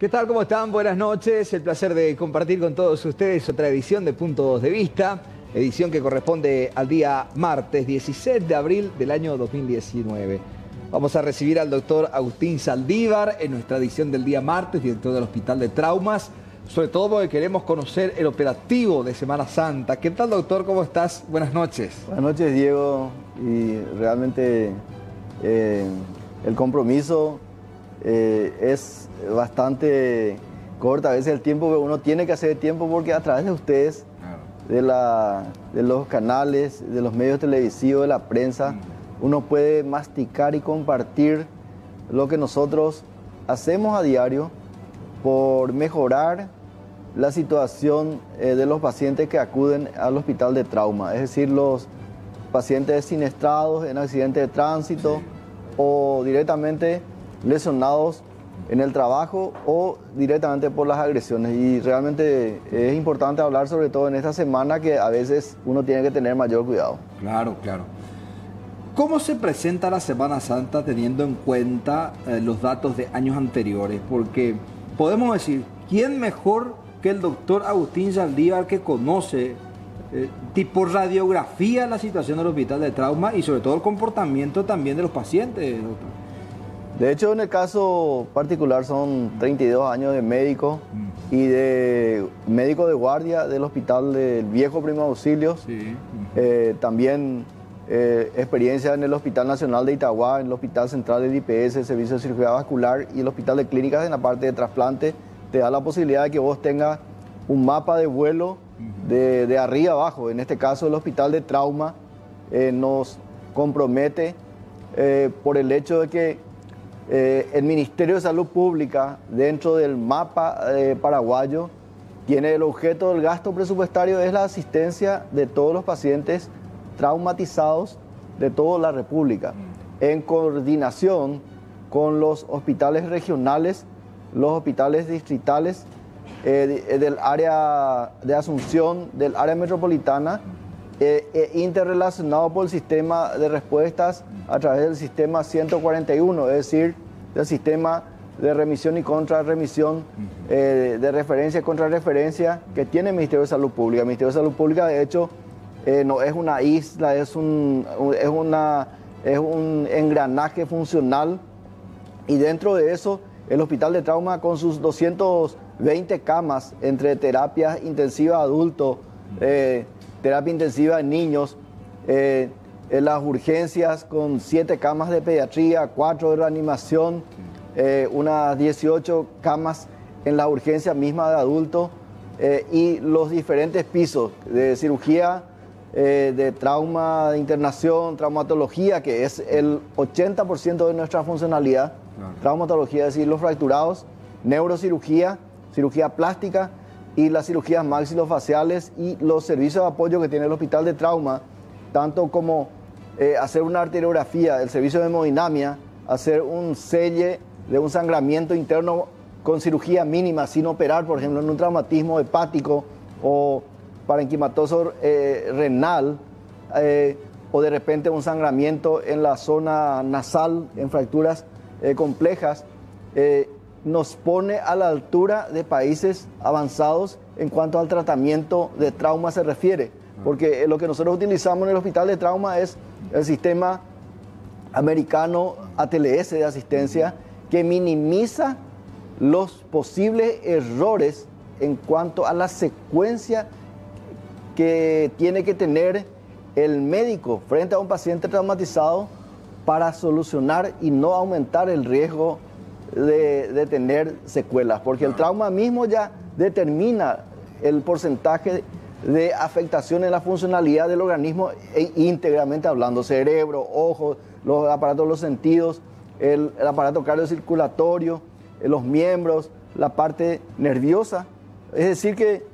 ¿Qué tal? ¿Cómo están? Buenas noches. El placer de compartir con todos ustedes otra edición de Puntos de Vista, edición que corresponde al día martes 16 de abril del año 2019. Vamos a recibir al doctor Agustín Zaldívar en nuestra edición del día martes, director del Hospital de Traumas, sobre todo porque queremos conocer el operativo de Semana Santa. ¿Qué tal, doctor? ¿Cómo estás? Buenas noches. Buenas noches, Diego. Y realmente el compromiso es bastante corto. A veces el tiempo que uno tiene que hacer tiempo, porque a través de ustedes, de los canales, de los medios televisivos, de la prensa, uno puede masticar y compartir lo que nosotros hacemos a diario por mejorar la situación de los pacientes que acuden al hospital de trauma, es decir, los pacientes siniestrados en accidentes de tránsito o directamente lesionados en el trabajo o directamente por las agresiones. Y realmente es importante hablar, sobre todo en esta semana, que a veces uno tiene que tener mayor cuidado. Claro, claro. ¿Cómo se presenta la Semana Santa teniendo en cuenta los datos de años anteriores? Porque podemos decir, ¿quién mejor que el doctor Agustín Zaldívar, que conoce tipo radiografía la situación del hospital de trauma y sobre todo el comportamiento también de los pacientes, doctor? De hecho, en el caso particular son 32 años de médico y de médico de guardia del hospital del Viejo Primo Auxilios. Sí. También experiencia en el Hospital Nacional de Itagua, en el Hospital Central del IPS, el Servicio de Cirugía Vascular, y el Hospital de Clínicas en la parte de trasplante. Te da la posibilidad de que vos tengas un mapa de vuelo de arriba abajo. En este caso, el Hospital de Trauma nos compromete por el hecho de que el Ministerio de Salud Pública, dentro del mapa paraguayo, tiene el objeto del gasto presupuestario, es la asistencia de todos los pacientes traumatizados de toda la República, en coordinación con los hospitales regionales, los hospitales distritales del área de Asunción, del área metropolitana, interrelacionado por el sistema de respuestas a través del sistema 141, es decir, del sistema de remisión y contrarremisión, de referencia y contrarreferencia que tiene el Ministerio de Salud Pública. El Ministerio de Salud Pública, de hecho, no es una isla, es un engranaje funcional, y dentro de eso el Hospital de Trauma, con sus 220 camas entre terapias intensivas adultos, terapia intensiva en niños, en las urgencias con 7 camas de pediatría, 4 de reanimación, unas 18 camas en la urgencia misma de adultos, y los diferentes pisos de cirugía, de trauma, de internación, traumatología, que es el 80% de nuestra funcionalidad. Claro. Traumatología, es decir, los fracturados, neurocirugía, cirugía plástica y las cirugías maxilofaciales, y los servicios de apoyo que tiene el hospital de trauma, tanto como hacer una arteriografía, el servicio de hemodinamia, hacer un selle de un sangramiento interno con cirugía mínima, sin operar, por ejemplo, en un traumatismo hepático o parenquimatoso renal, o de repente un sangramiento en la zona nasal, en fracturas complejas, nos pone a la altura de países avanzados en cuanto al tratamiento de trauma se refiere, porque lo que nosotros utilizamos en el hospital de trauma es el sistema americano ATLS de asistencia, que minimiza los posibles errores en cuanto a la secuencia que tiene que tener el médico frente a un paciente traumatizado para solucionar y no aumentar el riesgo de tener secuelas, porque el trauma mismo ya determina el porcentaje de afectación en la funcionalidad del organismo, íntegramente hablando: cerebro, ojos, los aparatos de los sentidos, el aparato cardiocirculatorio, los miembros, la parte nerviosa. Es decir que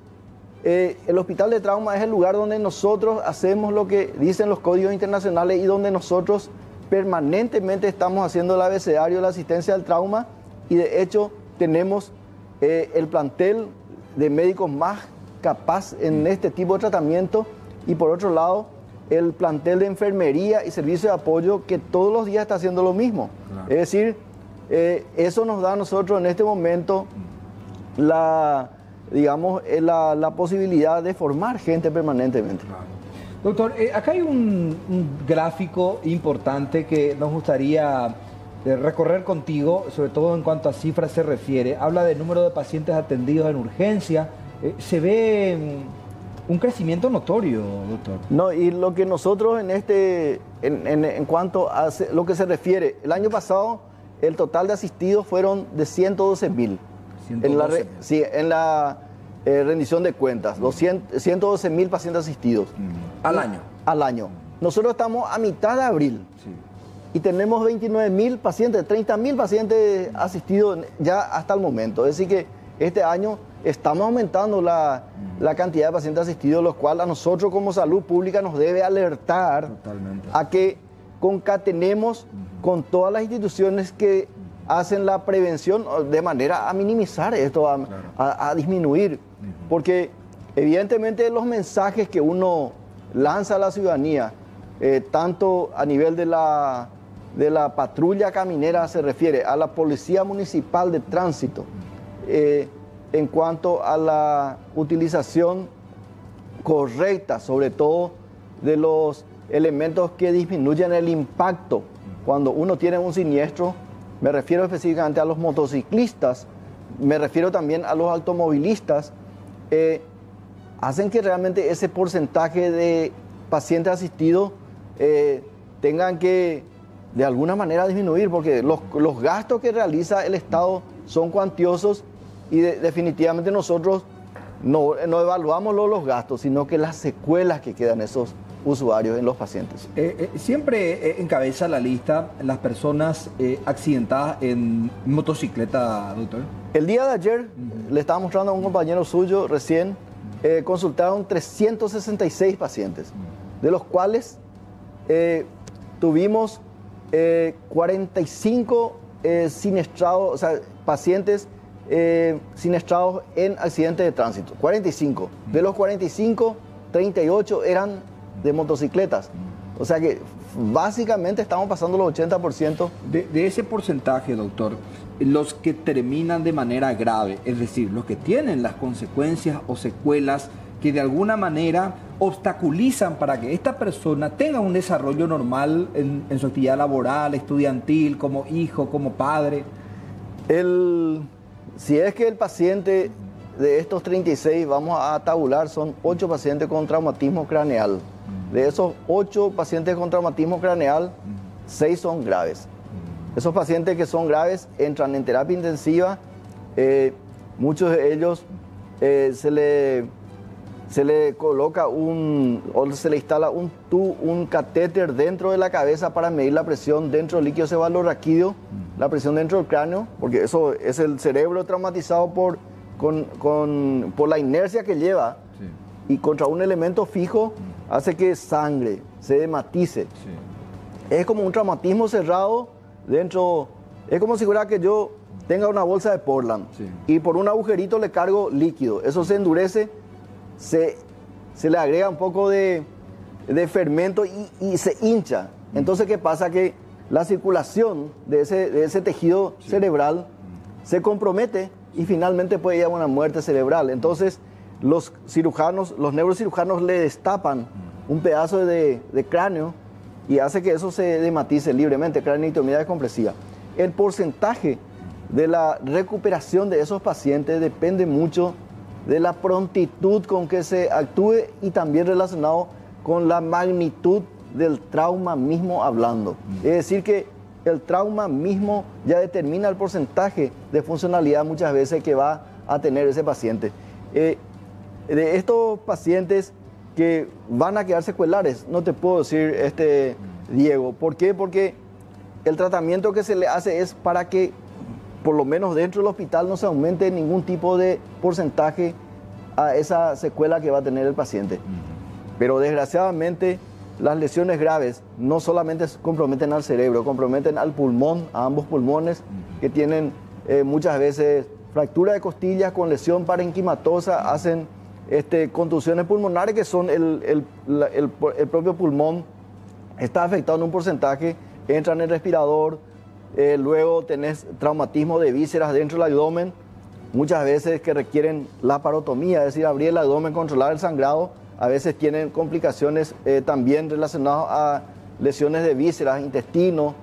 el hospital de trauma es el lugar donde nosotros hacemos lo que dicen los códigos internacionales y donde nosotros permanentemente estamos haciendo el abecedario de la asistencia al trauma, y de hecho tenemos el plantel de médicos más capaz en este tipo de tratamiento, y por otro lado el plantel de enfermería y servicio de apoyo que todos los días está haciendo lo mismo. Claro. Es decir, eso nos da a nosotros en este momento la posibilidad de formar gente permanentemente. Doctor, acá hay un gráfico importante que nos gustaría recorrer contigo, sobre todo en cuanto a cifras se refiere. Habla del número de pacientes atendidos en urgencia. Se ve un crecimiento notorio, doctor. No, y lo que nosotros en cuanto a lo que se refiere, el año pasado el total de asistidos fueron de 112.000. En la rendición de cuentas, 112.000 pacientes asistidos. Al año. Al año. Nosotros estamos a mitad de abril. Sí. Y tenemos 29.000 pacientes, 30.000 pacientes asistidos ya hasta el momento. Es decir que este año estamos aumentando la cantidad de pacientes asistidos, lo cual a nosotros como salud pública nos debe alertar a que concatenemos con todas las instituciones que hacen la prevención de manera a minimizar esto, a disminuir. Porque evidentemente los mensajes que uno lanza a la ciudadanía, tanto a nivel de la patrulla caminera se refiere, a la Policía Municipal de Tránsito, en cuanto a la utilización correcta, sobre todo de los elementos que disminuyen el impacto cuando uno tiene un siniestro. Me refiero específicamente a los motociclistas, me refiero también a los automovilistas, hacen que realmente ese porcentaje de pacientes asistidos tengan que de alguna manera disminuir, porque los gastos que realiza el Estado son cuantiosos y definitivamente nosotros no evaluamos los gastos, sino que las secuelas que quedan esos usuarios en los pacientes. Siempre encabeza la lista las personas accidentadas en motocicleta, doctor. El día de ayer, le estaba mostrando a un compañero suyo recién, consultaron 366 pacientes, de los cuales tuvimos 45 siniestrados, o sea, pacientes siniestrados en accidentes de tránsito. 45. De los 45, 38 eran de motocicletas. O sea que básicamente estamos pasando los 80%. De ese porcentaje, doctor, los que terminan de manera grave, es decir, los que tienen las consecuencias o secuelas que de alguna manera obstaculizan para que esta persona tenga un desarrollo normal en su actividad laboral, estudiantil, como hijo, como padre. Si es que el paciente de estos 36, vamos a tabular, son 8 pacientes con traumatismo craneal. De esos 8 pacientes con traumatismo craneal, 6 son graves. Esos pacientes que son graves entran en terapia intensiva. Muchos de ellos se le coloca o se le instala un catéter dentro de la cabeza para medir la presión dentro del líquido cefalorraquídeo, la presión dentro del cráneo, porque eso es el cerebro traumatizado por la inercia que lleva, y contra un elemento fijo hace que sangre, se dematice. Es como un traumatismo cerrado dentro, es como si fuera que yo tenga una bolsa de Portland y por un agujerito le cargo líquido, eso se endurece, se le agrega un poco de fermento y se hincha. Entonces, ¿qué pasa? Que la circulación de ese tejido cerebral se compromete y finalmente puede llegar a una muerte cerebral. Entonces, los neurocirujanos le destapan un pedazo de cráneo y hace que eso se dematice libremente, craneotomía descompresiva. El porcentaje de la recuperación de esos pacientes depende mucho de la prontitud con que se actúe y también relacionado con la magnitud del trauma mismo hablando. Es decir que el trauma mismo ya determina el porcentaje de funcionalidad muchas veces que va a tener ese paciente. De estos pacientes que van a quedar secuelares, no te puedo decir, Diego. ¿Por qué? Porque el tratamiento que se le hace es para que por lo menos dentro del hospital no se aumente ningún tipo de porcentaje a esa secuela que va a tener el paciente. Pero desgraciadamente las lesiones graves no solamente comprometen al cerebro, comprometen al pulmón, a ambos pulmones, que tienen muchas veces fractura de costillas con lesión parenquimatosa, hacen contusiones pulmonares, que son el propio pulmón está afectado en un porcentaje, entran en el respirador, luego tenés traumatismo de vísceras dentro del abdomen muchas veces que requieren laparotomía, es decir, abrir el abdomen, controlar el sangrado, a veces tienen complicaciones también relacionadas a lesiones de vísceras, intestino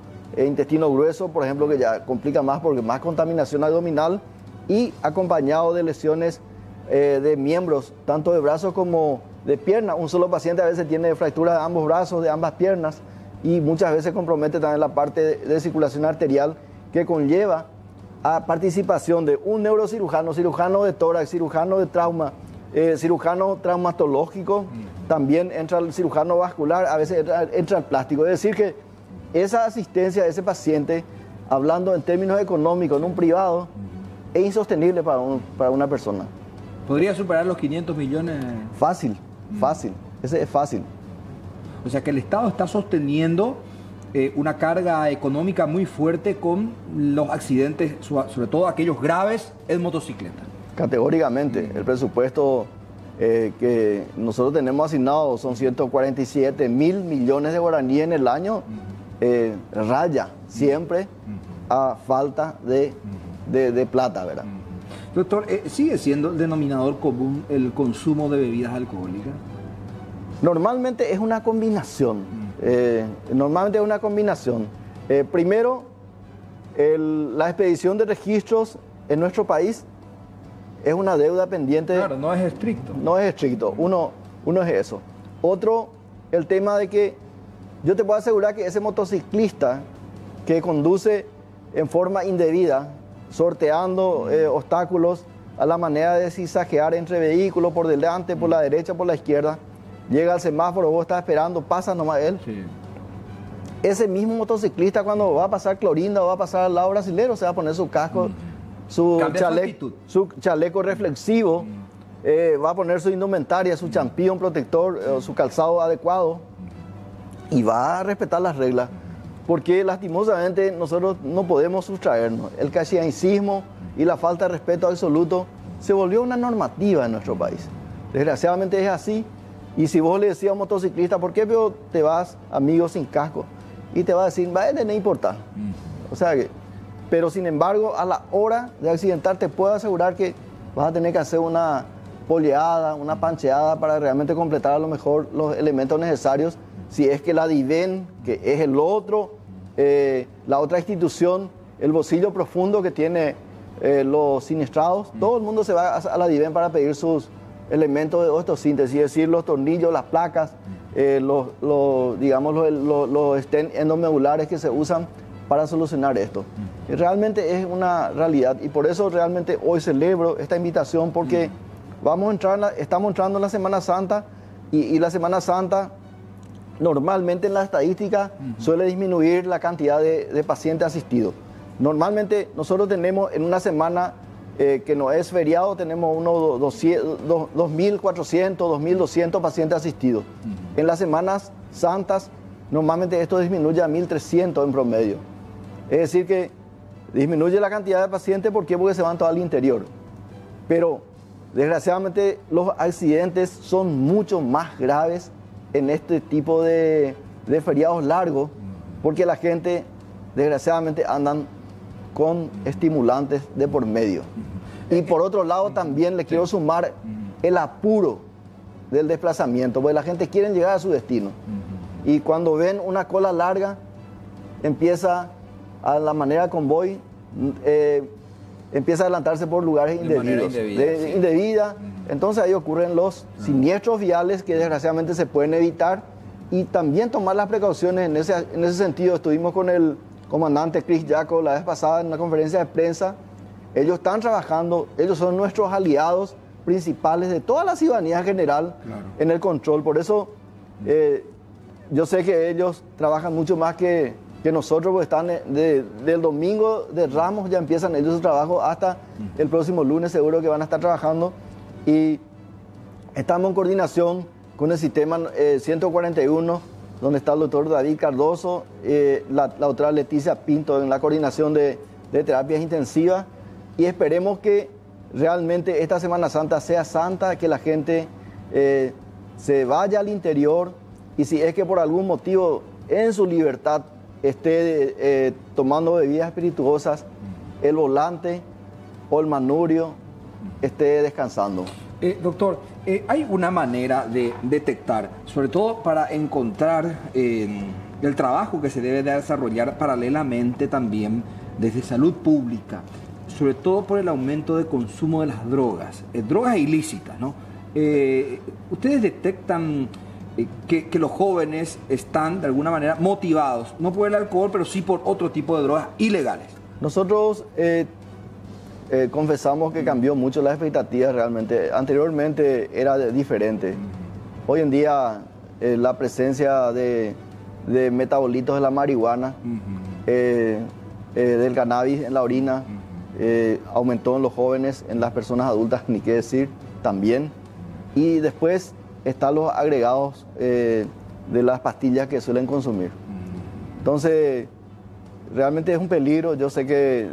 grueso, por ejemplo, que ya complica más porque más contaminación abdominal, y acompañado de lesiones de miembros, tanto de brazos como de piernas. Un solo paciente a veces tiene fracturas de ambos brazos, de ambas piernas, y muchas veces compromete también la parte de circulación arterial, que conlleva a participación de un neurocirujano, cirujano de tórax, cirujano de trauma, cirujano traumatológico, también entra el cirujano vascular, a veces entra el plástico. Es decir que esa asistencia de ese paciente, hablando en términos económicos, en un privado, es insostenible para una persona. ¿Podría superar los 500 millones? Fácil, fácil, ese es fácil. O sea que el Estado está sosteniendo una carga económica muy fuerte con los accidentes, sobre todo aquellos graves, en motocicleta. Categóricamente, el presupuesto que nosotros tenemos asignado son 147 mil millones de guaraníes en el año, raya siempre a falta de plata, ¿verdad? Doctor, ¿sigue siendo el denominador común el consumo de bebidas alcohólicas? Normalmente es una combinación. Primero, la expedición de registros en nuestro país es una deuda pendiente. Claro, no es estricto. No es estricto. Uno es eso. Otro, el tema de que yo te puedo asegurar que ese motociclista que conduce en forma indebida, sorteando obstáculos a la manera de zigzaguear entre vehículos por delante, por la derecha, por la izquierda, llega al semáforo, vos estás esperando, pasa nomás él. Sí. Ese mismo motociclista, cuando va a pasar Clorinda o va a pasar al lado brasilero, se va a poner su casco, su chaleco reflexivo, va a poner su indumentaria, su champillón protector, su calzado adecuado, y va a respetar las reglas. Porque lastimosamente nosotros no podemos sustraernos. El caxiancismo y la falta de respeto absoluto se volvió una normativa en nuestro país. Desgraciadamente es así. Y si vos le decías a un motociclista, ¿por qué te vas, amigo, sin casco? Y te va a decir, va a tener importar. O sea que, pero sin embargo, a la hora de accidentar, te puedo asegurar que vas a tener que hacer una poleada, una pancheada para realmente completar a lo mejor los elementos necesarios. Si es que la DIVEN, que es la otra institución, el bolsillo profundo que tiene los siniestrados, todo el mundo se va a la DIVEN para pedir sus elementos de osteosíntesis, es decir, los tornillos, las placas, los stent endomedulares que se usan para solucionar esto. Y realmente es una realidad, y por eso realmente hoy celebro esta invitación, porque estamos entrando en la Semana Santa, y la Semana Santa normalmente en la estadística suele disminuir la cantidad de pacientes asistidos. Normalmente nosotros tenemos en una semana que no es feriado, tenemos unos 2.400, 2.200 pacientes asistidos. En las Semanas Santas normalmente esto disminuye a 1.300 en promedio. Es decir que disminuye la cantidad de pacientes, ¿por qué? Porque se van todo al interior. Pero desgraciadamente los accidentes son mucho más graves en este tipo de feriados largos, porque la gente desgraciadamente andan con estimulantes de por medio. Y por otro lado también le quiero sumar el apuro del desplazamiento, porque la gente quiere llegar a su destino. Y cuando ven una cola larga, empieza a la manera convoy, empieza a adelantarse por lugares indebidos. Indebida. Entonces ahí ocurren los siniestros viales que desgraciadamente se pueden evitar, y también tomar las precauciones en ese sentido. Estuvimos con el comandante Chris Jaco la vez pasada en una conferencia de prensa. Ellos están trabajando, ellos son nuestros aliados principales de toda la ciudadanía en general, en el control. Por eso yo sé que ellos trabajan mucho más que nosotros, porque están del domingo de Ramos ya empiezan ellos su trabajo hasta el próximo lunes, seguro que van a estar trabajando, y estamos en coordinación con el sistema 141, donde está el doctor David Cardoso, la doctora Leticia Pinto en la coordinación de terapias intensivas, y esperemos que realmente esta Semana Santa sea santa, que la gente se vaya al interior, y si es que por algún motivo en su libertad esté tomando bebidas espirituosas, el volante o el manurio esté descansando. Doctor, ¿hay una manera de detectar, sobre todo para encontrar el trabajo que se debe de desarrollar paralelamente también desde salud pública, sobre todo por el aumento de consumo de las drogas ilícitas, ¿no? ¿Ustedes detectan que los jóvenes están de alguna manera motivados, no por el alcohol, pero sí por otro tipo de drogas ilegales? Nosotros confesamos que cambió mucho las expectativas realmente. Anteriormente era diferente. Hoy en día la presencia de metabolitos de la marihuana, del cannabis en la orina, aumentó en los jóvenes, en las personas adultas, ni qué decir, también. Y después están los agregados de las pastillas que suelen consumir. Entonces, realmente es un peligro. Yo sé que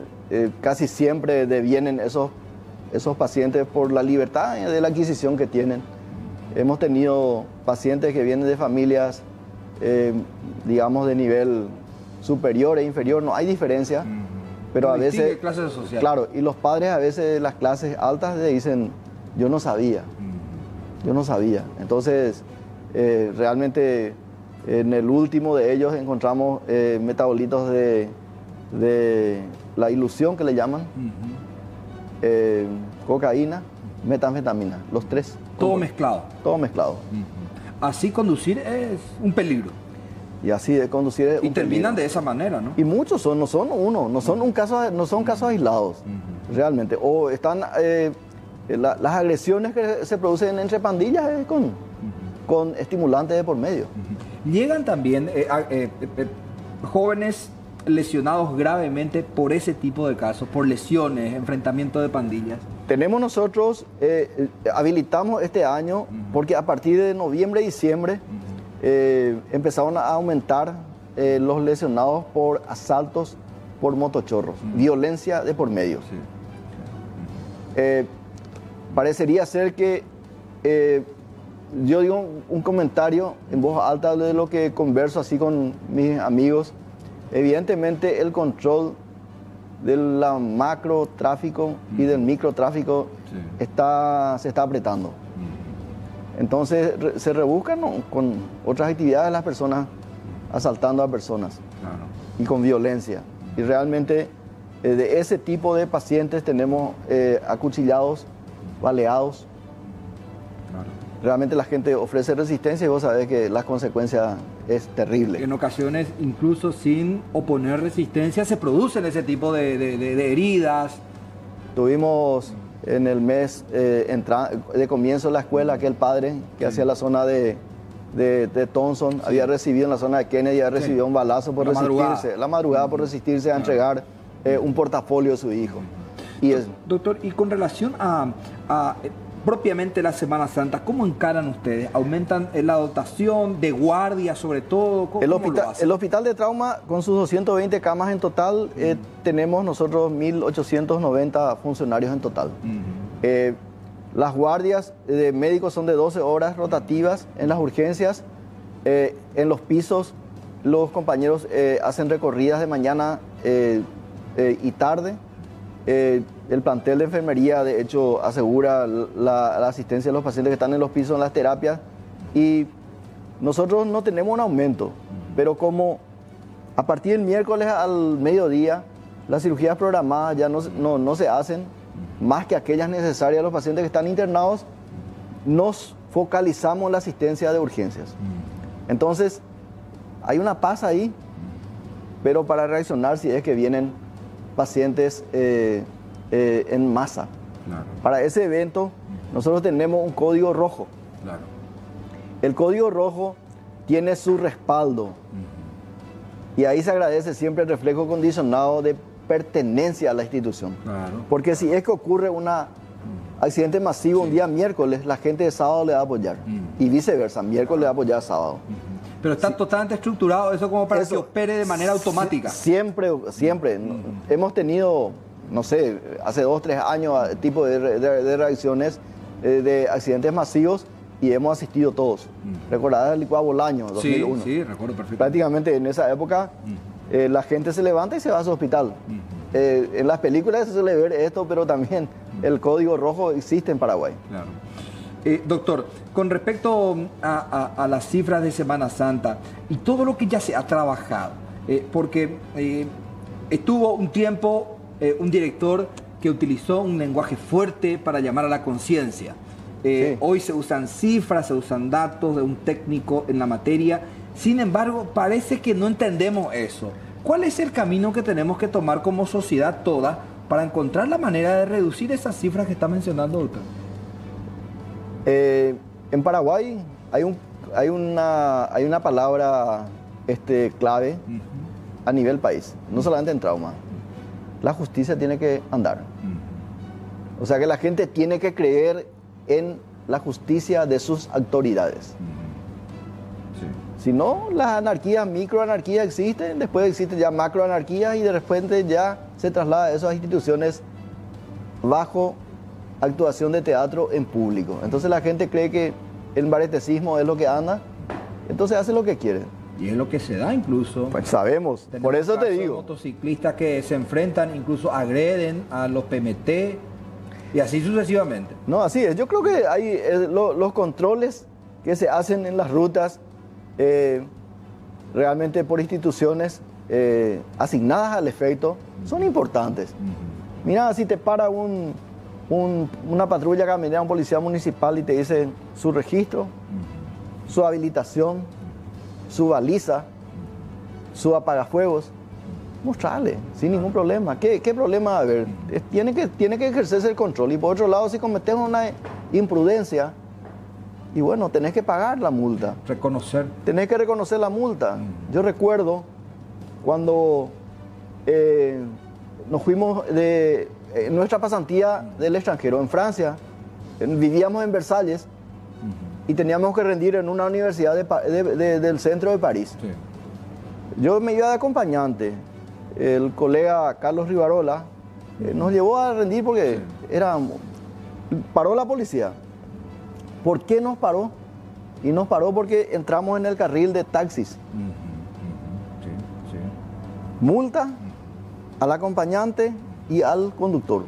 casi siempre devienen esos pacientes por la libertad de la adquisición que tienen. Hemos tenido pacientes que vienen de familias, digamos, de nivel superior e inferior, no hay diferencia, pero a veces, clases sociales. Claro, y los padres a veces de las clases altas le dicen, yo no sabía. Entonces, realmente en el último de ellos encontramos metabolitos de la ilusión que le llaman, cocaína, metanfetamina, los tres. Todo mezclado. Todo mezclado. Así conducir es un peligro. Y así de conducir es un Y terminan peligro. de esa manera, ¿no? Y muchos no son casos aislados, realmente. O están las agresiones que se producen entre pandillas con estimulantes de por medio. Llegan también jóvenes lesionados gravemente por ese tipo de casos, por lesiones, enfrentamiento de pandillas. Tenemos nosotros, habilitamos este año, porque a partir de noviembre, diciembre, empezaron a aumentar los lesionados por asaltos por motochorros, violencia de por medio. Parecería ser que, yo digo un comentario en voz alta de lo que converso así con mis amigos. Evidentemente el control del macro tráfico y del microtráfico se está apretando. Entonces se rebuscan, ¿no?, con otras actividades de las personas asaltando a personas, y con violencia. Y realmente de ese tipo de pacientes tenemos acuchillados, baleados. Realmente la gente ofrece resistencia y vos sabés que las consecuencias es terrible. En ocasiones, incluso sin oponer resistencia, se producen ese tipo de heridas. Tuvimos en el mes de comienzo de la escuela aquel padre que hacia la zona de Thompson, había recibido en la zona de Kennedy, había recibido un balazo por resistirse, la madrugada por resistirse a entregar un portafolio de su hijo. Doctor, y con relación a propiamente la Semana Santa, ¿cómo encaran ustedes? ¿Aumentan la dotación de guardia sobre todo? El hospital de trauma, con sus 220 camas en total, tenemos nosotros 1.890 funcionarios en total. Las guardias de médicos son de 12 horas rotativas en las urgencias. En los pisos, los compañeros hacen recorridas de mañana y tarde. El plantel de enfermería, de hecho, asegura la asistencia de los pacientes que están en los pisos, en las terapias. Y nosotros no tenemos un aumento, pero como a partir del miércoles al mediodía, las cirugías programadas ya no se hacen, más que aquellas necesarias a los pacientes que están internados, nos focalizamos en la asistencia de urgencias. Entonces, hay una paz ahí, pero para reaccionar si es que vienen pacientes en masa. Para ese evento, nosotros tenemos un código rojo. El código rojo tiene su respaldo. Y ahí se agradece siempre el reflejo condicionado de pertenencia a la institución. Porque si es que ocurre un accidente masivo un día miércoles, la gente de sábado le va a apoyar. Y viceversa, miércoles le va a apoyar sábado. Pero está totalmente estructurado eso como para que opere de manera automática. Siempre. Hemos tenido, no sé, hace 2 o 3 años, tipo de reacciones de accidentes masivos, y hemos asistido todos. ¿Recordás el licuado Bolaño, 2001? Sí, recuerdo perfectamente. Prácticamente en esa época la gente se levanta y se va a su hospital. En las películas se suele ver esto, pero también el código rojo existe en Paraguay. Claro. Doctor, con respecto a las cifras de Semana Santa y todo lo que ya se ha trabajado, porque estuvo un tiempo un director que utilizó un lenguaje fuerte para llamar a la conciencia. Sí. Hoy se usan cifras, se usan datos de un técnico en la materia. Sin embargo, parece que no entendemos eso. ¿Cuál es el camino que tenemos que tomar como sociedad toda para encontrar la manera de reducir esas cifras que está mencionando, doctor? En Paraguay hay una palabra clave a nivel país, no solamente en trauma. La justicia tiene que andar. O sea que la gente tiene que creer en la justicia de sus autoridades. Si no, las anarquías, microanarquías existen, después existen ya macroanarquías y de repente ya se traslada a esas instituciones bajo actuación de teatro en público. Entonces la gente cree que el baretecismo es lo que anda, entonces hace lo que quiere. Y es lo que se da incluso. Pues sabemos, por eso te digo. Motociclistas que se enfrentan, incluso agreden a los PMT y así sucesivamente. No, así es. Yo creo que hay los controles que se hacen en las rutas realmente por instituciones asignadas al efecto son importantes. Mira, si te para una patrulla caminera, un policía municipal y te dice su registro, su habilitación, su baliza, su apagafuegos, mostrarle sin ningún problema. ¿Qué problema va a haber? Tiene que ejercerse el control. Y por otro lado, si cometemos una imprudencia, y bueno, tenés que pagar la multa. Reconocer. Tenés que reconocer la multa. Yo recuerdo cuando nos fuimos de nuestra pasantía del extranjero, en Francia, vivíamos en Versalles y teníamos que rendir en una universidad del centro de París. Sí. Yo me iba de acompañante. El colega Carlos Rivarola nos llevó a rendir porque paró la policía. ¿Por qué nos paró? Y nos paró porque entramos en el carril de taxis. Multa al acompañante y al conductor.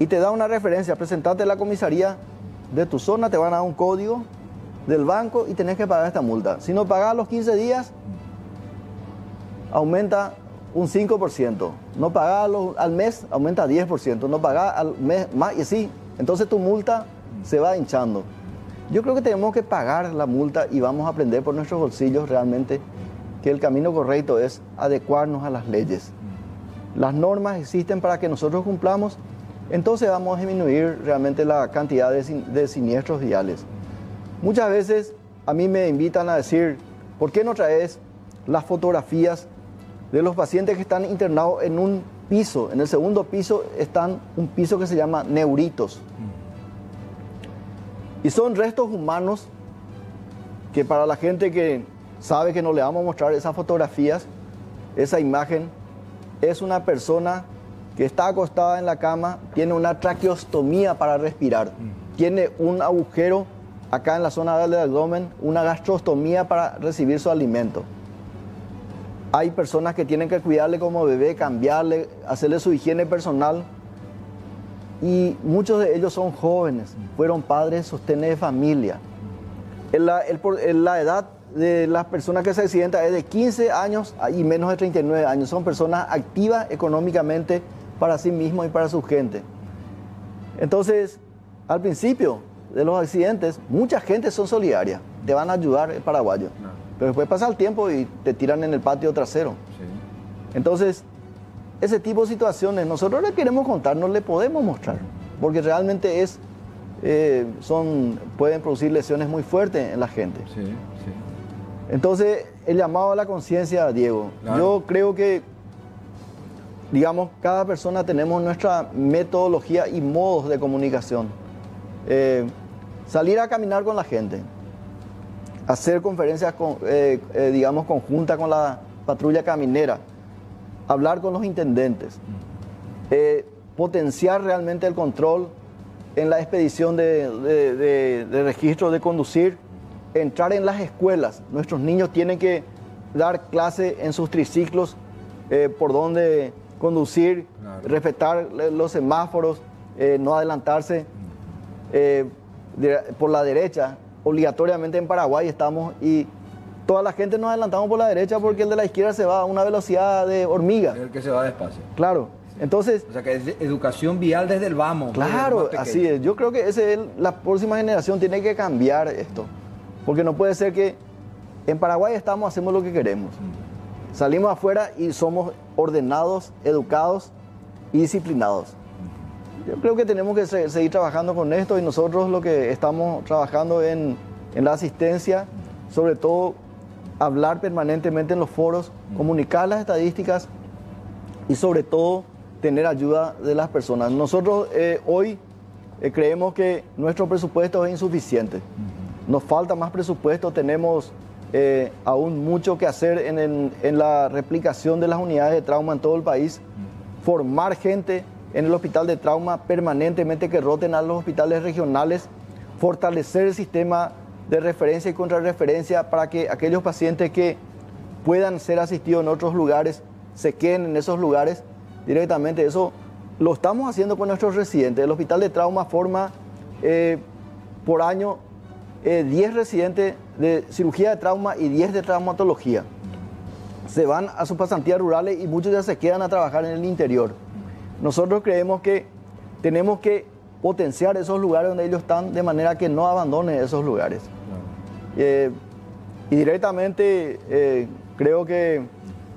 Y te da una referencia, presentate a la comisaría de tu zona, te van a dar un código del banco y tenés que pagar esta multa. Si no pagás los 15 días, aumenta un 5%. No pagás al mes, aumenta 10%. No pagás al mes más y así. Entonces tu multa se va hinchando. Yo creo que tenemos que pagar la multa y vamos a aprender por nuestros bolsillos realmente que el camino correcto es adecuarnos a las leyes. Las normas existen para que nosotros cumplamos, entonces vamos a disminuir realmente la cantidad de siniestros viales. Muchas veces a mí me invitan a decir, ¿por qué no traes las fotografías de los pacientes que están internados en un piso? En el segundo piso están un piso que se llama neuritos. Y son restos humanos que para la gente que sabe que no le vamos a mostrar esas fotografías, esa imagen, es una persona que está acostada en la cama, tiene una traqueostomía para respirar, tiene un agujero acá en la zona del abdomen, una gastrostomía para recibir su alimento. Hay personas que tienen que cuidarle como bebé, cambiarle, hacerle su higiene personal. Y muchos de ellos son jóvenes, fueron padres, sostenes de familia. La edad de las personas que se accidentan es de 15 años y menos de 39 años. Son personas activas económicamente para sí mismos y para su gente. Entonces, al principio de los accidentes, mucha gente son solidarias, te van a ayudar el paraguayo. No. Pero después pasa el tiempo y te tiran en el patio trasero. Sí. Entonces, ese tipo de situaciones nosotros le queremos contar, no le podemos mostrar, porque realmente pueden producir lesiones muy fuertes en la gente. Sí, sí. Entonces, el llamado a la conciencia, Diego, claro. Yo creo que, digamos, cada persona tenemos nuestra metodología y modos de comunicación. Salir a caminar con la gente, hacer conferencias, digamos, conjuntas con la patrulla caminera, hablar con los intendentes, potenciar realmente el control en la expedición de registro de conducir, entrar en las escuelas. Nuestros niños tienen que dar clase en sus triciclos por donde conducir, Claro. respetar los semáforos, no adelantarse por la derecha. Obligatoriamente en Paraguay estamos y toda la gente nos adelantamos por la derecha porque el de la izquierda se va a una velocidad de hormiga. El que se va despacio. Claro, entonces... O sea que es educación vial desde el vamos. Claro, desde el más así pequeño. es. Yo creo que la próxima generación tiene que cambiar esto. Porque no puede ser que en Paraguay hacemos lo que queremos. Salimos afuera y somos ordenados, educados y disciplinados. Yo creo que tenemos que seguir trabajando con esto y nosotros lo que estamos trabajando en la asistencia, sobre todo hablar permanentemente en los foros, comunicar las estadísticas y sobre todo tener ayuda de las personas. Nosotros hoy creemos que nuestro presupuesto es insuficiente. Nos falta más presupuesto, tenemos aún mucho que hacer en la replicación de las unidades de trauma en todo el país, formar gente en el hospital de trauma permanentemente que roten a los hospitales regionales, fortalecer el sistema de referencia y contrarreferencia para que aquellos pacientes que puedan ser asistidos en otros lugares se queden en esos lugares directamente. Eso lo estamos haciendo con nuestros residentes. El hospital de trauma forma por año 10 residentes de cirugía de trauma y 10 de traumatología. Se van a sus pasantías rurales y muchos ya se quedan a trabajar en el interior. Nosotros creemos que tenemos que potenciar esos lugares donde ellos están de manera que no abandonen esos lugares. Y directamente creo que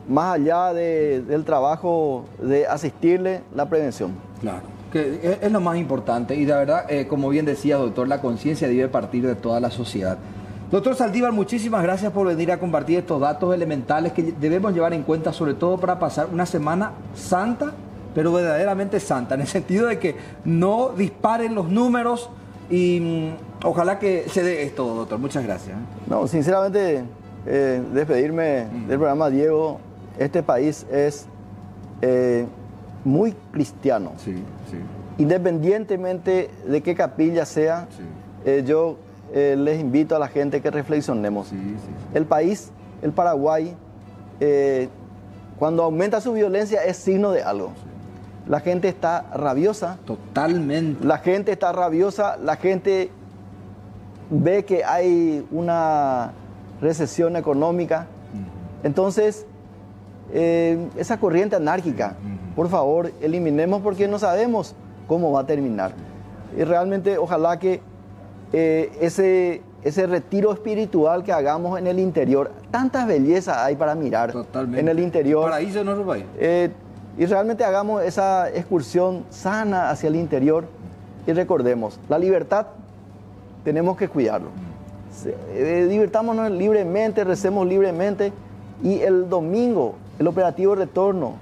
más allá del trabajo de asistirle, la prevención. Claro, que es lo más importante y la verdad, como bien decía doctor, la conciencia debe partir de toda la sociedad. Doctor Saldívar, muchísimas gracias por venir a compartir estos datos elementales que debemos llevar en cuenta, sobre todo para pasar una semana santa, pero verdaderamente santa, en el sentido de que no disparen los números y ojalá que se dé esto, doctor. Muchas gracias. No, sinceramente, despedirme del programa, Diego. Este país es muy cristiano. Sí, sí. Independientemente de qué capilla sea, Sí. yo les invito a la gente que reflexionemos. Sí, sí, sí. El país, el Paraguay, cuando aumenta su violencia es signo de algo. La gente está rabiosa. Totalmente. La gente está rabiosa, la gente ve que hay una recesión económica. Entonces, esa corriente anárquica, por favor, eliminemos porque no sabemos cómo va a terminar. Y realmente, ojalá que ese retiro espiritual que hagamos en el interior, tantas bellezas hay para mirar. Totalmente. En el interior. Paraíso en nuestro país. Y realmente hagamos esa excursión sana hacia el interior y recordemos, la libertad tenemos que cuidarlo. Divirtámonos libremente, recemos libremente y el domingo, el operativo retorno,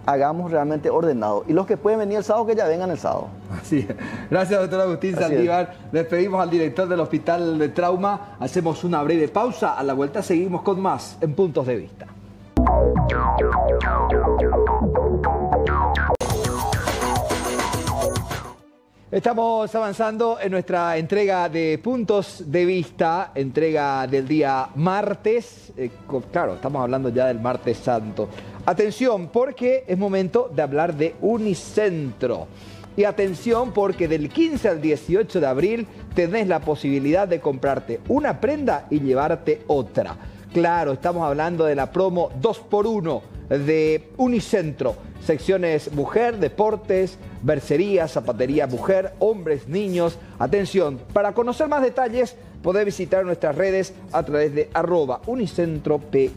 hagamos realmente ordenado. Y los que pueden venir el sábado, que ya vengan el sábado. Así es. Gracias, doctor Agustín Saldívar. Despedimos al director del Hospital de Trauma. Hacemos una breve pausa. A la vuelta seguimos con más en Puntos de Vista. Estamos avanzando en nuestra entrega de Puntos de Vista, entrega del día martes. Claro, estamos hablando ya del martes santo. Atención, porque es momento de hablar de Unicentro. Y atención, porque del 15 al 18 de abril tenés la posibilidad de comprarte una prenda y llevarte otra. Claro, estamos hablando de la promo 2x1 de Unicentro. Secciones mujer, deportes, bercería, zapatería mujer, hombres, niños. Atención, para conocer más detalles podés visitar nuestras redes a través de @unicentropy.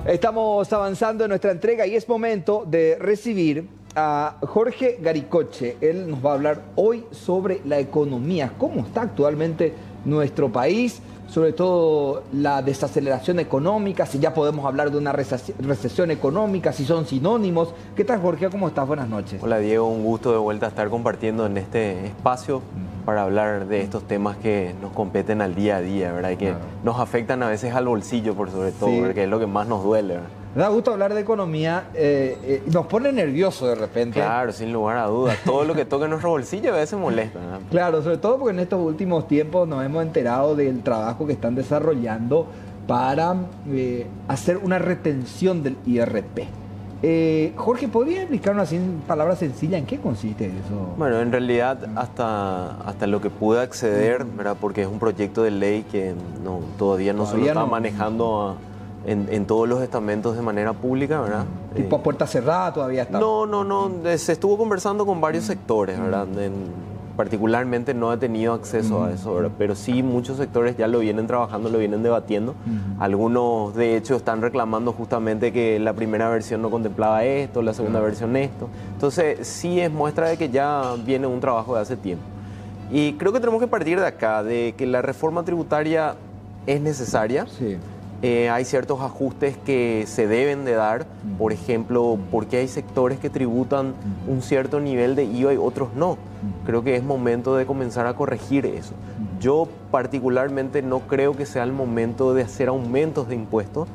Estamos avanzando en nuestra entrega y es momento de recibir a Jorge Garicoche. Él nos va a hablar hoy sobre la economía, cómo está actualmente nuestro país, sobre todo la desaceleración económica, si ya podemos hablar de una recesión económica, si son sinónimos. ¿Qué tal, Jorge? ¿Cómo estás? Buenas noches. Hola, Diego. Un gusto de vuelta estar compartiendo en este espacio para hablar de estos temas que nos competen al día a día, ¿verdad? Y que nos afectan a veces al bolsillo, por sobre todo, Sí. porque es lo que más nos duele, ¿verdad? Da gusto hablar de economía, nos pone nervioso de repente. Claro, sin lugar a dudas. Todo lo que toca nuestro bolsillo a veces molesta, ¿verdad? Claro, sobre todo porque en estos últimos tiempos nos hemos enterado del trabajo que están desarrollando para hacer una retención del IRP. Jorge, ¿podría explicarnos así en palabras sencillas en qué consiste eso? Bueno, en realidad hasta lo que pude acceder, ¿verdad? Porque es un proyecto de ley que todavía no se lo está manejando en todos los estamentos de manera pública, ¿verdad? Tipo a puerta cerrada todavía está. No, se estuvo conversando con varios sectores, ¿verdad? Particularmente no he tenido acceso a eso, ¿verdad? Pero sí muchos sectores ya lo vienen trabajando, lo vienen debatiendo. Algunos de hecho están reclamando justamente que la primera versión no contemplaba esto, la segunda versión esto. Entonces sí es muestra de que ya viene un trabajo de hace tiempo. Y creo que tenemos que partir de acá, de que la reforma tributaria es necesaria. Sí. Hay ciertos ajustes que se deben de dar, por ejemplo, porque hay sectores que tributan un cierto nivel de IVA y otros no. Creo que es momento de comenzar a corregir eso. Yo particularmente no creo que sea el momento de hacer aumentos de impuestos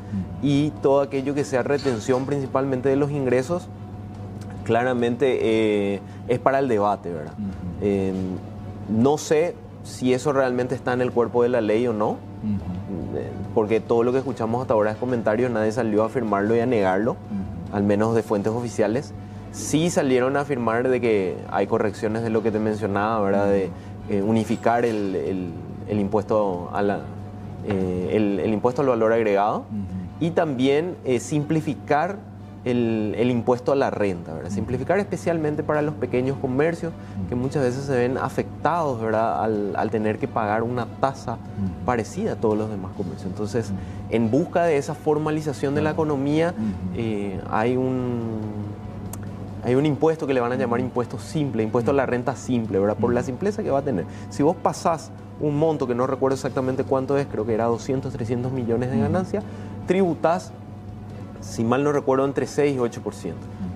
y todo aquello que sea retención principalmente de los ingresos, claramente es para el debate, ¿verdad? No sé si eso realmente está en el cuerpo de la ley o no. Porque todo lo que escuchamos hasta ahora es comentarios, nadie salió a afirmarlo y a negarlo, al menos de fuentes oficiales. Sí salieron a afirmar de que hay correcciones de lo que te mencionaba, ¿verdad? De unificar el impuesto el impuesto al valor agregado y también simplificar el impuesto a la renta, ¿verdad? Simplificar especialmente para los pequeños comercios que muchas veces se ven afectados, ¿verdad? Al tener que pagar una tasa parecida a todos los demás comercios. Entonces, en busca de esa formalización de la economía, hay un impuesto que le van a llamar impuesto simple, impuesto a la renta simple, ¿verdad? Por la simpleza que va a tener. Si vos pasás un monto, que no recuerdo exactamente cuánto es, creo que era 200, 300 millones de ganancia, tributás, si mal no recuerdo, entre 6 y 8%.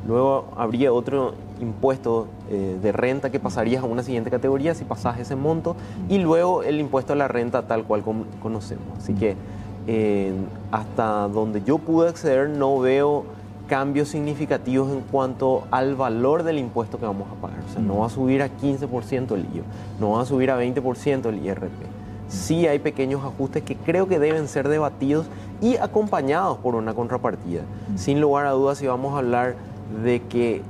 Luego habría otro impuesto de renta que pasarías a una siguiente categoría si pasás ese monto y luego el impuesto a la renta tal cual conocemos. Así que hasta donde yo pude acceder no veo cambios significativos en cuanto al valor del impuesto que vamos a pagar. O sea, no va a subir a 15% el IVA, no va a subir a 20% el IRP. Sí hay pequeños ajustes que creo que deben ser debatidos y acompañados por una contrapartida. Sin lugar a dudas, si vamos a hablar de que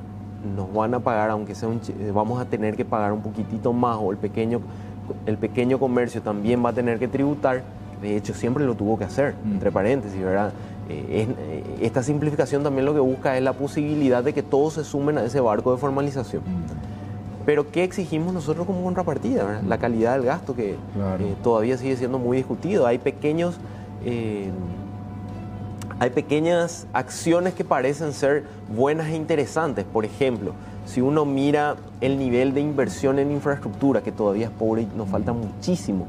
nos van a pagar, aunque sea vamos a tener que pagar un poquitito más, o el pequeño comercio también va a tener que tributar, de hecho siempre lo tuvo que hacer, entre paréntesis, ¿verdad? Esta simplificación también lo que busca es la posibilidad de que todos se sumen a ese barco de formalización. Pero ¿qué exigimos nosotros como contrapartida, ¿verdad? La calidad del gasto, que todavía sigue siendo muy discutido. Hay pequeñas acciones que parecen ser buenas e interesantes. Por ejemplo, si uno mira el nivel de inversión en infraestructura, que todavía es pobre y nos falta muchísimo,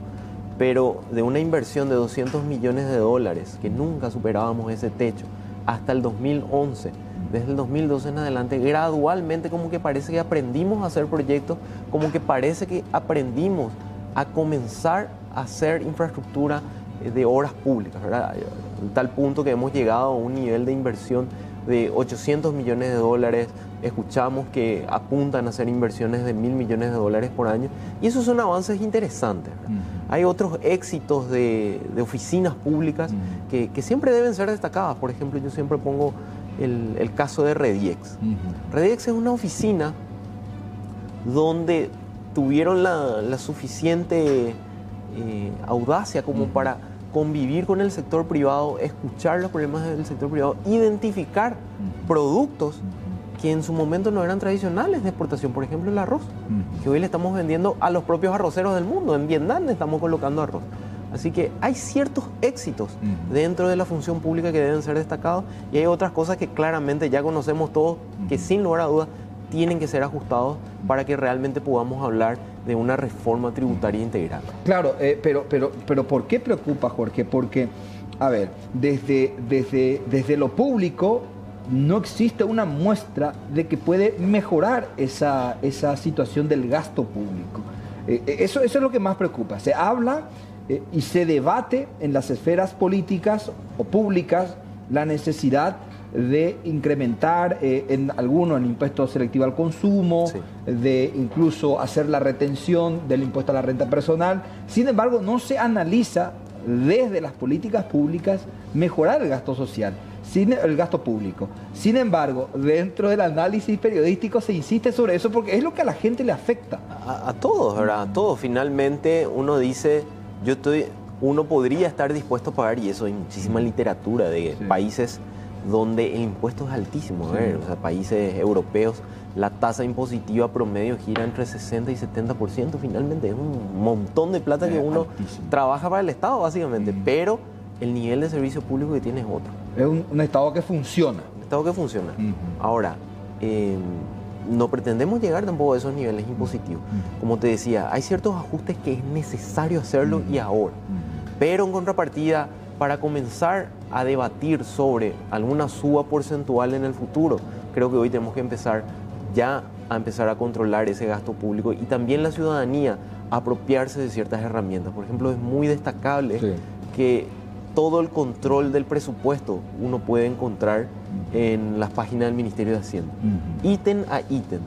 pero de una inversión de 200 millones de dólares, que nunca superábamos ese techo, hasta el 2011, desde el 2012 en adelante, gradualmente como que parece que aprendimos a hacer proyectos, como que parece que aprendimos a comenzar a hacer infraestructura de obras públicas, ¿verdad? Tal punto que hemos llegado a un nivel de inversión de 800 millones de dólares, escuchamos que apuntan a hacer inversiones de 1.000 millones de dólares por año, y esos son avances interesantes, ¿verdad? Hay otros éxitos de oficinas públicas que siempre deben ser destacadas. Por ejemplo, yo siempre pongo el caso de Rediex. Rediex es una oficina donde tuvieron la suficiente audacia como para convivir con el sector privado, escuchar los problemas del sector privado, identificar productos que en su momento no eran tradicionales de exportación, por ejemplo el arroz, que hoy le estamos vendiendo a los propios arroceros del mundo. En Vietnam estamos colocando arroz. Así que hay ciertos éxitos dentro de la función pública que deben ser destacados, y hay otras cosas que claramente ya conocemos todos, que sin lugar a dudas tienen que ser ajustados para que realmente podamos hablar de una reforma tributaria integral. Claro, pero ¿por qué preocupa, Jorge? Porque, a ver, desde lo público no existe una muestra de que puede mejorar esa situación del gasto público. Eso es lo que más preocupa. Se habla y se debate en las esferas políticas o públicas la necesidad de incrementar en algunos el impuesto selectivo al consumo, de incluso hacer la retención del impuesto a la renta personal. Sin embargo, no se analiza desde las políticas públicas, mejorar el gasto social, el gasto público. Sin embargo, dentro del análisis periodístico se insiste sobre eso porque es lo que a la gente le afecta. A todos, ¿verdad? A todos. Finalmente uno dice, uno podría estar dispuesto a pagar, y eso hay muchísima literatura de países donde el impuesto es altísimo, o sea, países europeos, la tasa impositiva promedio gira entre 60 y 70%, finalmente es un montón de plata que uno trabaja para el Estado, básicamente, pero el nivel de servicio público que tiene es otro. Es un Estado que funciona. Un Estado que funciona. Ahora, no pretendemos llegar tampoco a esos niveles impositivos. Como te decía, hay ciertos ajustes que es necesario hacerlo y ahora, pero en contrapartida, para comenzar a debatir sobre alguna suba porcentual en el futuro, creo que hoy tenemos que empezar a controlar ese gasto público y también la ciudadanía apropiarse de ciertas herramientas. Por ejemplo, es muy destacable que todo el control del presupuesto uno puede encontrar en las páginas del Ministerio de Hacienda. Ítem a ítem.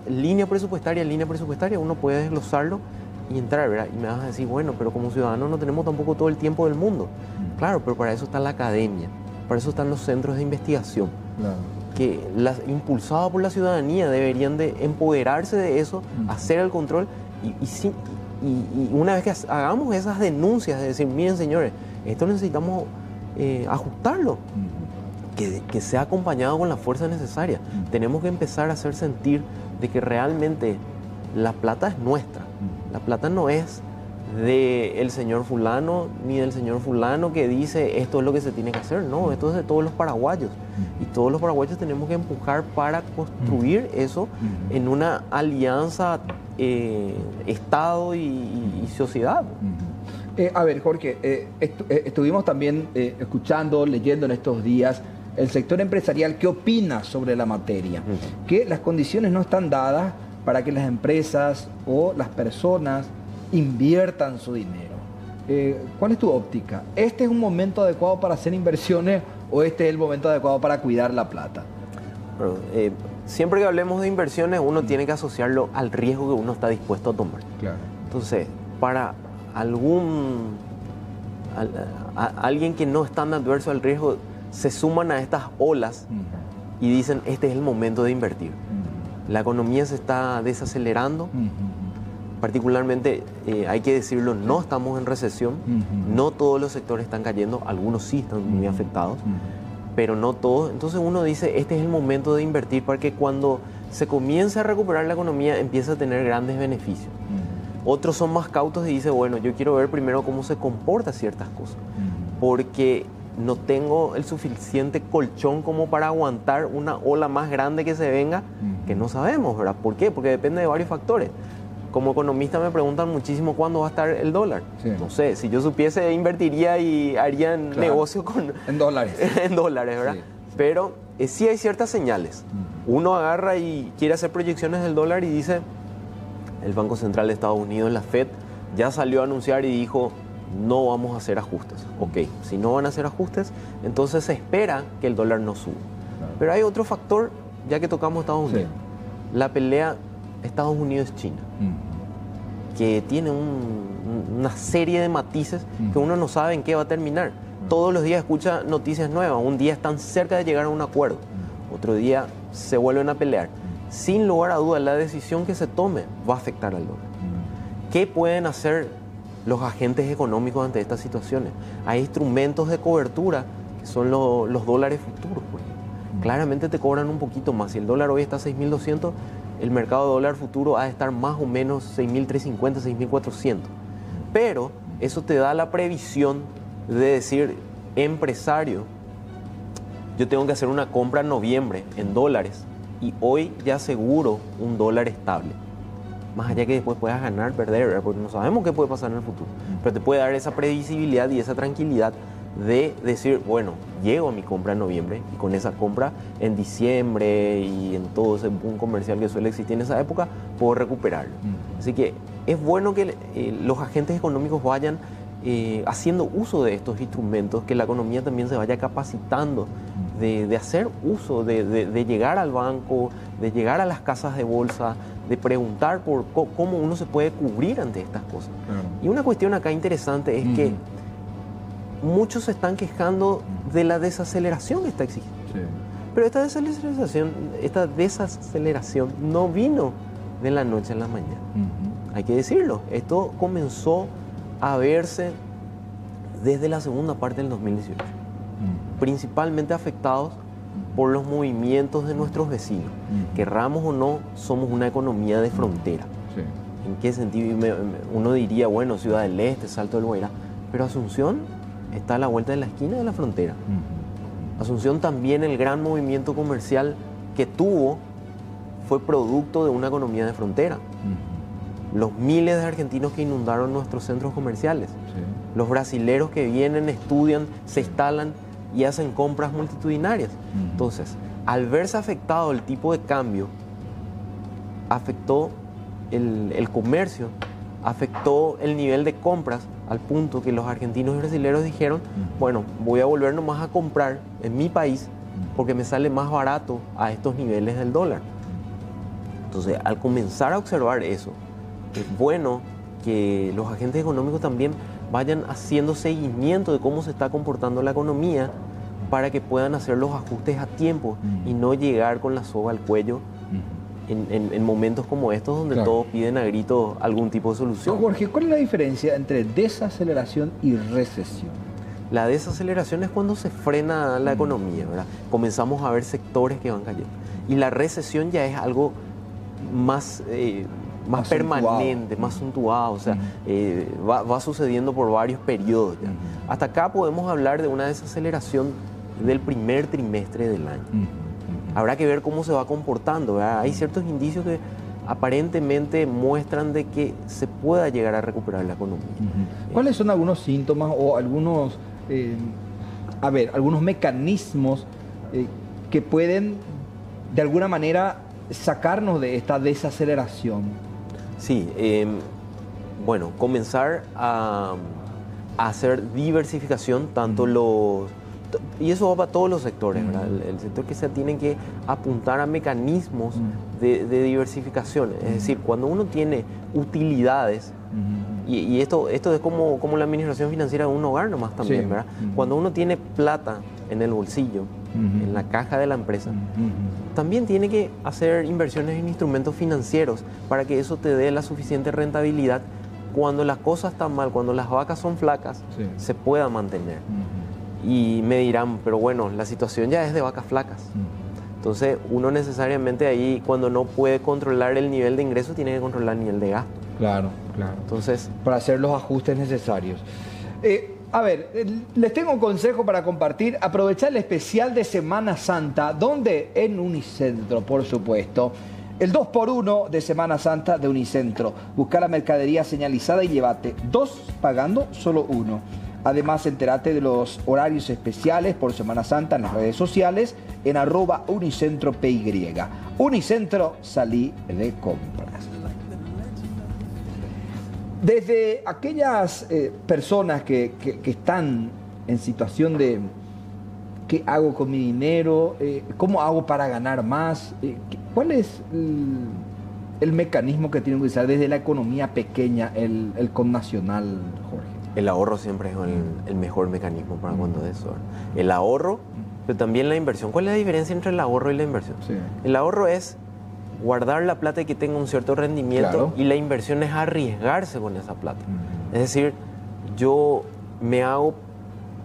Línea presupuestaria, uno puede desglosarlo y entrar, ¿verdad? Y me vas a decir, bueno, pero como ciudadanos no tenemos tampoco todo el tiempo del mundo. Claro, pero para eso está la academia, para eso están los centros de investigación, que impulsados por la ciudadanía deberían de empoderarse de eso, hacer el control y una vez que hagamos esas denuncias de decir, miren señores, esto necesitamos ajustarlo, que sea acompañado con la fuerza necesaria. Tenemos que empezar a hacer sentir de que realmente la plata es nuestra. La plata no es del señor fulano ni del señor fulano que dice esto es lo que se tiene que hacer. No, esto es de todos los paraguayos. Y todos los paraguayos tenemos que empujar para construir eso en una alianza Estado y sociedad. A ver, Jorge, estuvimos también escuchando, leyendo en estos días el sector empresarial. ¿Qué opina sobre la materia? Que las condiciones no están dadas para que las empresas o las personas inviertan su dinero. ¿Cuál es tu óptica? ¿Este es un momento adecuado para hacer inversiones o este es el momento adecuado para cuidar la plata? Bueno, siempre que hablemos de inversiones, uno tiene que asociarlo al riesgo que uno está dispuesto a tomar. Claro. Entonces, para alguien que no es tan adverso al riesgo, se suman a estas olas y dicen, este es el momento de invertir. La economía se está desacelerando, particularmente, hay que decirlo, no estamos en recesión, no todos los sectores están cayendo, algunos sí están muy afectados, pero no todos. Entonces uno dice, este es el momento de invertir para que cuando se comience a recuperar la economía empiece a tener grandes beneficios. Otros son más cautos y dicen, bueno, yo quiero ver primero cómo se comportan ciertas cosas, porque no tengo el suficiente colchón como para aguantar una ola más grande que se venga, que no sabemos, ¿verdad? ¿Por qué? Porque depende de varios factores. Como economista me preguntan muchísimo cuándo va a estar el dólar. No sé, si yo supiese invertiría y haría negocio en dólares. En dólares, ¿verdad? Pero sí hay ciertas señales. Uno agarra y quiere hacer proyecciones del dólar y dice, el Banco Central de Estados Unidos, la Fed, ya salió a anunciar y dijo, no vamos a hacer ajustes. Ok, si no van a hacer ajustes, entonces se espera que el dólar no suba. Pero hay otro factor, ya que tocamos Estados Unidos. La pelea Estados Unidos-China, que tiene una serie de matices que uno no sabe en qué va a terminar. Todos los días escucha noticias nuevas. Un día están cerca de llegar a un acuerdo, otro día se vuelven a pelear. Sin lugar a dudas, la decisión que se tome va a afectar al dólar. ¿Qué pueden hacer los agentes económicos ante estas situaciones? Hay instrumentos de cobertura que son los dólares futuros, por ejemplo. Claramente te cobran un poquito más. Si el dólar hoy está a 6.200, el mercado de dólar futuro ha de estar más o menos 6.350, 6.400. Pero eso te da la previsión de decir, empresario, yo tengo que hacer una compra en noviembre en dólares y hoy ya aseguro un dólar estable. Más allá que después puedas ganar, perder, ¿verdad? Porque no sabemos qué puede pasar en el futuro. Pero te puede dar esa previsibilidad y esa tranquilidad de decir, bueno, llego a mi compra en noviembre y con esa compra en diciembre y en todo ese boom comercial que suele existir en esa época, puedo recuperarlo. Así que es bueno que los agentes económicos vayan haciendo uso de estos instrumentos, que la economía también se vaya capacitando de hacer uso, de llegar al banco, de llegar a las casas de bolsa, de preguntar por cómo uno se puede cubrir ante estas cosas. Claro. Y una cuestión acá interesante es que muchos se están quejando de la desaceleración que está existiendo. Sí. Pero esta desaceleración no vino de la noche a la mañana. Hay que decirlo, esto comenzó a verse desde la segunda parte del 2018, principalmente afectados por los movimientos de nuestros vecinos. Querramos o no, somos una economía de frontera. Sí. ¿En qué sentido? Uno diría, bueno, Ciudad del Este, Salto del Guairá, pero Asunción está a la vuelta de la esquina de la frontera. Asunción también, el gran movimiento comercial que tuvo fue producto de una economía de frontera. Los miles de argentinos que inundaron nuestros centros comerciales, Sí. los brasileros que vienen, estudian, se instalan y hacen compras multitudinarias. Entonces, al verse afectado el tipo de cambio, afectó el comercio, afectó el nivel de compras, al punto que los argentinos y brasileños dijeron, bueno, voy a volver nomás a comprar en mi país porque me sale más barato a estos niveles del dólar. Entonces, al comenzar a observar eso, es bueno que los agentes económicos también vayan haciendo seguimiento de cómo se está comportando la economía para que puedan hacer los ajustes a tiempo y no llegar con la soga al cuello en momentos como estos donde Claro. todos piden a gritos algún tipo de solución. Jorge, ¿cuál es la diferencia entre desaceleración y recesión? La desaceleración es cuando se frena la economía, ¿verdad? Comenzamos a ver sectores que van cayendo. Y la recesión ya es algo más Más permanente, suntuado. más suntuado, o sea, va sucediendo por varios periodos ya. Hasta acá podemos hablar de una desaceleración del primer trimestre del año. Habrá que ver cómo se va comportando, ¿verdad? Hay ciertos indicios que aparentemente muestran de que se pueda llegar a recuperar la economía. ¿Cuáles son algunos síntomas o algunos, algunos mecanismos que pueden de alguna manera sacarnos de esta desaceleración? Sí, bueno, comenzar a hacer diversificación, y eso va para todos los sectores, ¿verdad? El sector que se tiene que apuntar a mecanismos de diversificación. Es decir, cuando uno tiene utilidades, y esto es como la administración financiera de un hogar nomás también, Sí. ¿verdad? Cuando uno tiene plata en el bolsillo, en la caja de la empresa, también tiene que hacer inversiones en instrumentos financieros para que eso te dé la suficiente rentabilidad cuando las cosas están mal, cuando las vacas son flacas, Sí. se pueda mantener. Y me dirán, pero bueno, la situación ya es de vacas flacas. Entonces, uno necesariamente ahí, cuando no puede controlar el nivel de ingreso, tiene que controlar el nivel de gasto. Claro, claro. Entonces, Para hacer los ajustes necesarios. Les tengo un consejo para compartir. Aprovechar el especial de Semana Santa, donde en Unicentro, por supuesto. El 2x1 de Semana Santa de Unicentro. Busca la mercadería señalizada y llévate 2 pagando solo 1. Además, entérate de los horarios especiales por Semana Santa en las redes sociales en @unicentropy. Unicentro, salí de compras. Desde aquellas personas que están en situación de ¿qué hago con mi dinero? ¿Cómo hago para ganar más? ¿Cuál es el mecanismo que tienen que usar desde la economía pequeña, el connacional, Jorge? el ahorro siempre es el mejor mecanismo para cuando es eso. El ahorro, pero también la inversión. ¿Cuál es la diferencia entre el ahorro y la inversión? Sí. El ahorro es guardar la plata y que tenga un cierto rendimiento, Claro. y la inversión es arriesgarse con esa plata. Es decir, yo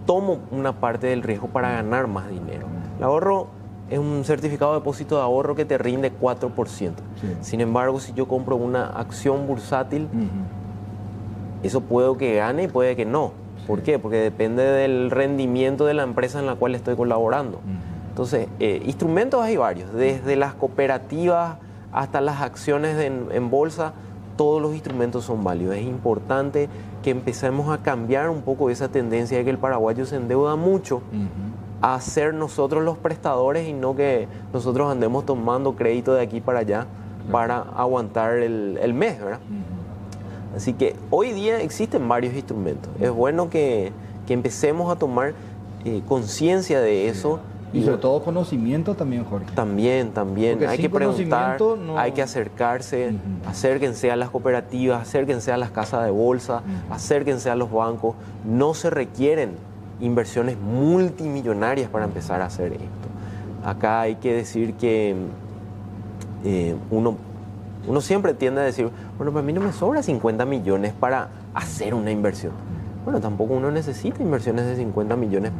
tomo una parte del riesgo para ganar más dinero. El ahorro es un certificado de depósito de ahorro que te rinde 4%. Sí. Sin embargo, si yo compro una acción bursátil, eso puede que gane y puede que no. ¿Por qué? Porque depende del rendimiento de la empresa en la cual estoy colaborando. Entonces, instrumentos hay varios, desde las cooperativas hasta las acciones en bolsa, todos los instrumentos son válidos. Es importante que empecemos a cambiar un poco esa tendencia de que el paraguayo se endeuda mucho a ser nosotros los prestadores y no que nosotros andemos tomando crédito de aquí para allá para aguantar el mes, ¿verdad? Así que hoy día existen varios instrumentos. Es bueno que empecemos a tomar conciencia de eso Y sobre todo conocimiento también, Jorge. También. Porque Hay sin que preguntar, conocimiento hay que acercarse, acérquense a las cooperativas, acérquense a las casas de bolsa, acérquense a los bancos. No se requieren inversiones multimillonarias para empezar a hacer esto. Acá hay que decir que uno siempre tiende a decir, bueno, para mí no me sobra 50 millones para hacer una inversión. Bueno, tampoco uno necesita inversiones de 50 millones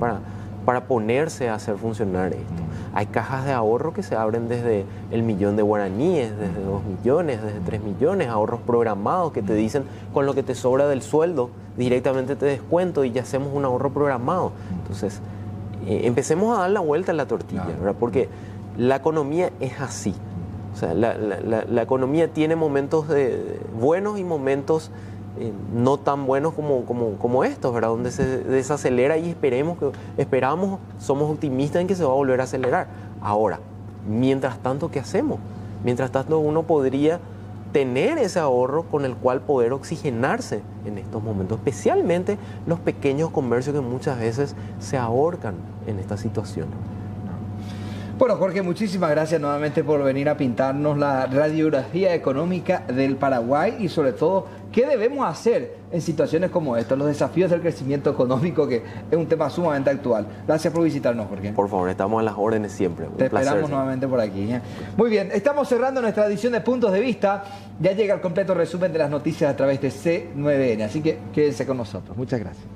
para ponerse a hacer funcionar esto. Hay cajas de ahorro que se abren desde el millón de guaraníes, desde 2 millones, desde 3 millones, ahorros programados que te dicen con lo que te sobra del sueldo, directamente te descuento y ya hacemos un ahorro programado. Entonces, empecemos a dar la vuelta a la tortilla, ¿verdad? Porque la economía es así. O sea, la economía tiene momentos buenos y momentos no tan buenos como estos, ¿verdad? Donde se desacelera y esperamos, somos optimistas en que se va a volver a acelerar. Ahora, mientras tanto, ¿qué hacemos? Mientras tanto, uno podría tener ese ahorro con el cual poder oxigenarse en estos momentos, especialmente los pequeños comercios que muchas veces se ahorcan en esta situación. Bueno, Jorge, muchísimas gracias nuevamente por venir a pintarnos la radiografía económica del Paraguay y sobre todo, ¿qué debemos hacer en situaciones como esta? Los desafíos del crecimiento económico, que es un tema sumamente actual. Gracias por visitarnos, Jorge. Por favor, estamos a las órdenes siempre. Te esperamos nuevamente por aquí. Muy bien, estamos cerrando nuestra edición de Puntos de Vista. Ya llega el completo resumen de las noticias a través de C9N, así que quédense con nosotros. Muchas gracias.